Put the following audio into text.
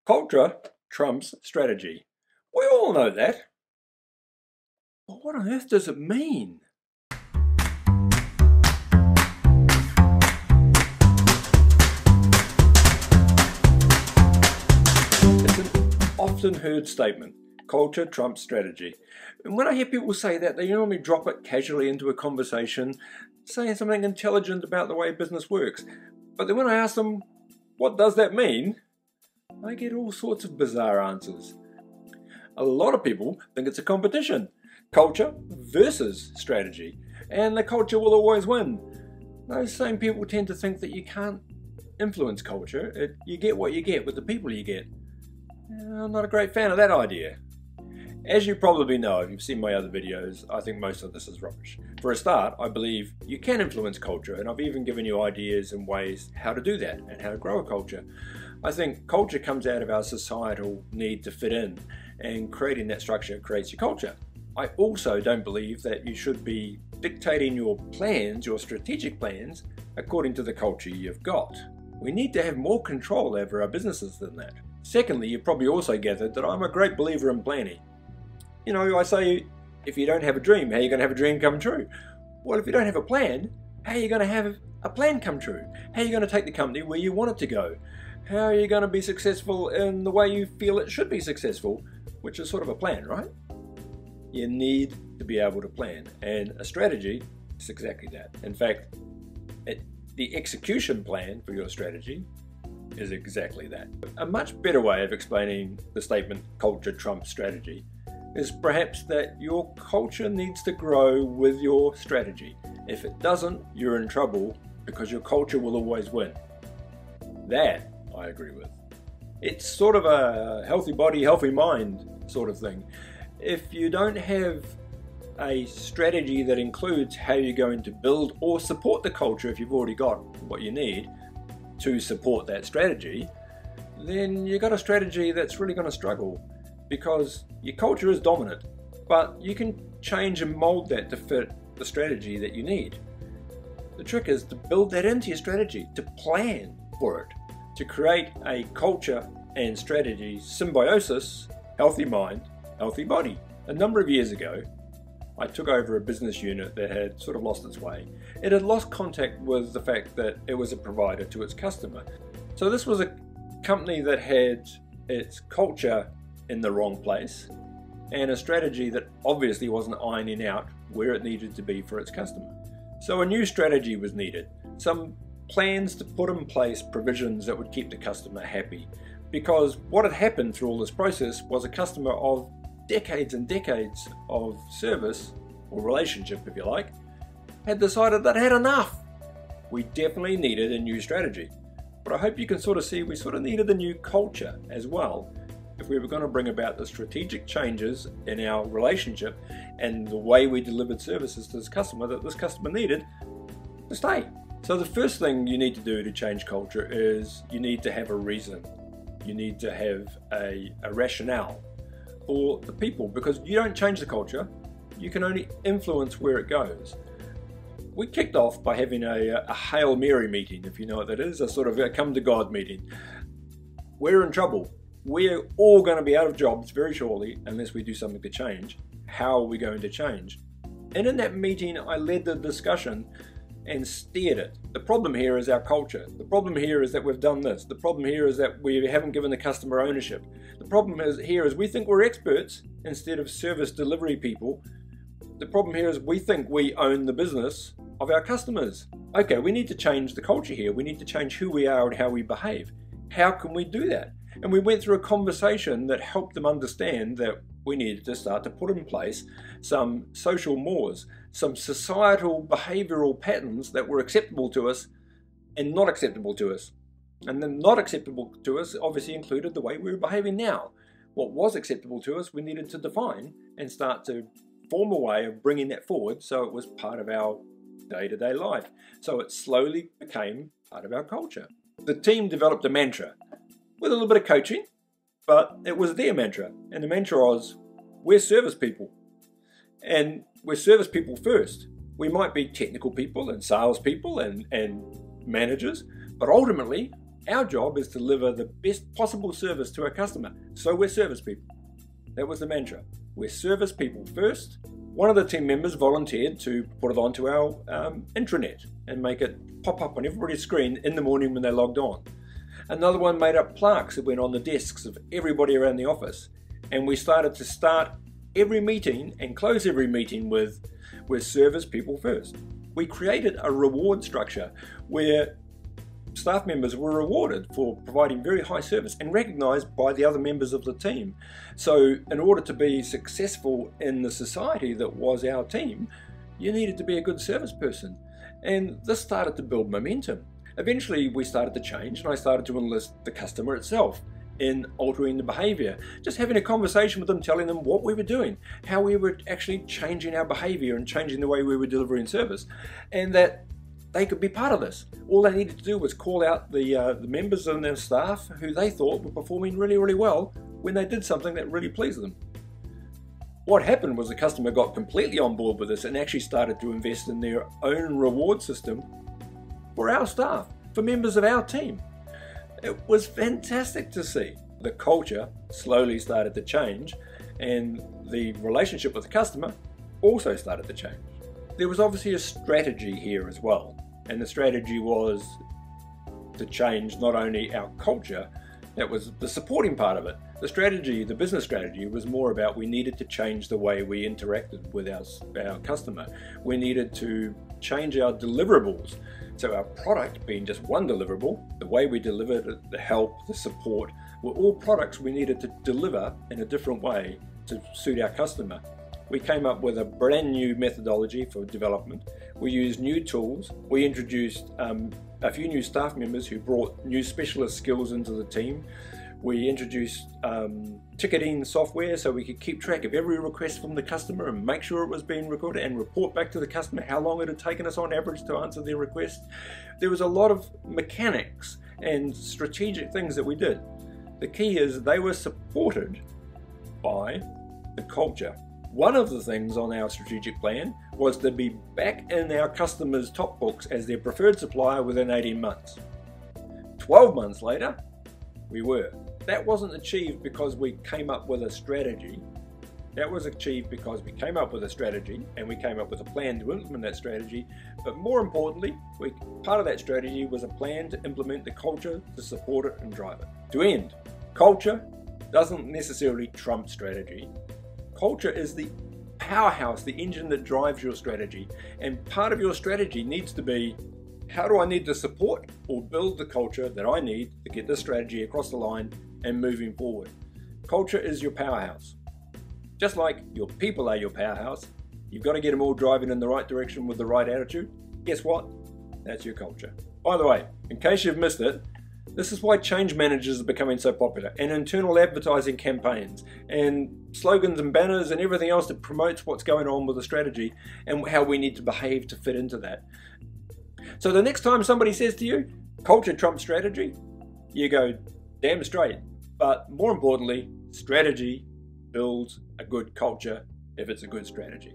Culture trumps strategy. We all know that. But what on earth does it mean? It's an often heard statement. Culture trumps strategy. And when I hear people say that, they normally drop it casually into a conversation, saying something intelligent about the way business works. But then when I ask them, what does that mean? I get all sorts of bizarre answers. A lot of people think it's a competition. Culture versus strategy. And the culture will always win. Those same people tend to think that you can't influence culture. You get what you get with the people you get. I'm not a great fan of that idea. As you probably know, if you've seen my other videos, I think most of this is rubbish. For a start, I believe you can influence culture, and I've even given you ideas and ways how to do that and how to grow a culture. I think culture comes out of our societal need to fit in, and creating that structure creates your culture. I also don't believe that you should be dictating your plans, your strategic plans, according to the culture you've got. We need to have more control over our businesses than that. Secondly, you've probably also gathered that I'm a great believer in planning. You know, I say, if you don't have a dream, how are you going to have a dream come true? Well, if you don't have a plan, how are you going to have a plan come true? How are you going to take the company where you want it to go? How are you going to be successful in the way you feel it should be successful, which is sort of a plan, right? You need to be able to plan, and a strategy is exactly that. In fact, the execution plan for your strategy is exactly that. A much better way of explaining the statement culture trumps strategy is perhaps that your culture needs to grow with your strategy. If it doesn't, you're in trouble because your culture will always win. That I agree with. It's sort of a healthy body, healthy mind sort of thing. If you don't have a strategy that includes how you're going to build or support the culture, if you've already got what you need to support that strategy, then you've got a strategy that's really going to struggle, because your culture is dominant, but you can change and mold that to fit the strategy that you need. The trick is to build that into your strategy, to plan for it, to create a culture and strategy symbiosis, healthy mind, healthy body. A number of years ago, I took over a business unit that had sort of lost its way. It had lost contact with the fact that it was a provider to its customer. So this was a company that had its culture in the wrong place and a strategy that obviously wasn't ironing out where it needed to be for its customer. So a new strategy was needed, some plans to put in place provisions that would keep the customer happy, because what had happened through all this process was a customer of decades and decades of service or relationship, if you like, had decided that had enough. We definitely needed a new strategy, but I hope you can sort of see we sort of needed a new culture as well if we were going to bring about the strategic changes in our relationship and the way we delivered services to this customer that this customer needed to stay. So the first thing you need to do to change culture is you need to have a reason. You need to have a rationale for the people, because you don't change the culture, you can only influence where it goes. We kicked off by having a Hail Mary meeting, if you know what that is, a sort of a come to God meeting. We're in trouble. We're all going to be out of jobs very shortly unless we do something to change. How are we going to change? And in that meeting, I led the discussion and steered it. The problem here is our culture. The problem here is that we've done this. The problem here is that we haven't given the customer ownership. The problem here is we think we're experts instead of service delivery people. The problem here is we think we own the business of our customers. Okay, we need to change the culture here. We need to change who we are and how we behave. How can we do that? And we went through a conversation that helped them understand that we needed to start to put in place some social mores, some societal behavioral patterns that were acceptable to us and not acceptable to us. And then not acceptable to us obviously included the way we were behaving now. What was acceptable to us, we needed to define and start to form a way of bringing that forward so it was part of our day-to-day life. So it slowly became part of our culture. The team developed a mantra with a little bit of coaching, but it was their mantra. And the mantra was, we're service people. And we're service people first. We might be technical people and sales people and managers, but ultimately, Our job is to deliver the best possible service to our customer, so we're service people. That was the mantra. We're service people first. One of the team members volunteered to put it onto our intranet and make it pop up on everybody's screen in the morning when they logged on. Another one made up plaques that went on the desks of everybody around the office. And we started to start every meeting and close every meeting with service people first. We created a reward structure where staff members were rewarded for providing very high service and recognised by the other members of the team. So in order to be successful in the society that was our team, you needed to be a good service person. And this started to build momentum. Eventually we started to change, and I started to enlist the customer itself in altering the behaviour, just having a conversation with them, telling them what we were doing, how we were actually changing our behaviour and changing the way we were delivering service, and that they could be part of this. All they needed to do was call out the members of their staff who they thought were performing really, really well when they did something that really pleased them. What happened was the customer got completely on board with this and actually started to invest in their own reward system for our staff, for members of our team. It was fantastic to see. The culture slowly started to change, and the relationship with the customer also started to change. There was obviously a strategy here as well. And the strategy was to change not only our culture, that was the supporting part of it. The strategy, the business strategy, was more about we needed to change the way we interacted with our customer. We needed to change our deliverables. So our product being just one deliverable, the way we delivered it, the help, the support, were all products we needed to deliver in a different way to suit our customer. We came up with a brand new methodology for development. We used new tools. We introduced a few new staff members who brought new specialist skills into the team. We introduced ticketing software so we could keep track of every request from the customer and make sure it was being recorded and report back to the customer how long it had taken us on average to answer their request. There was a lot of mechanics and strategic things that we did. The key is they were supported by the culture. One of the things on our strategic plan was to be back in our customers' top books as their preferred supplier within 18 months. 12 months later, we were. That wasn't achieved because we came up with a strategy. That was achieved because we came up with a strategy and we came up with a plan to implement that strategy. But more importantly, part of that strategy was a plan to implement the culture to support it and drive it. To end, culture doesn't necessarily trump strategy. Culture is the powerhouse, the engine that drives your strategy. And part of your strategy needs to be, how do I need to support or build the culture that I need to get this strategy across the line and moving forward? Culture is your powerhouse. Just like your people are your powerhouse, you've got to get them all driving in the right direction with the right attitude. Guess what? That's your culture. By the way, in case you've missed it, this is why change managers are becoming so popular, and internal advertising campaigns and slogans and banners and everything else that promotes what's going on with the strategy and how we need to behave to fit into that. So the next time somebody says to you, culture trumps strategy, you go, damn straight. But more importantly, strategy builds a good culture if it's a good strategy.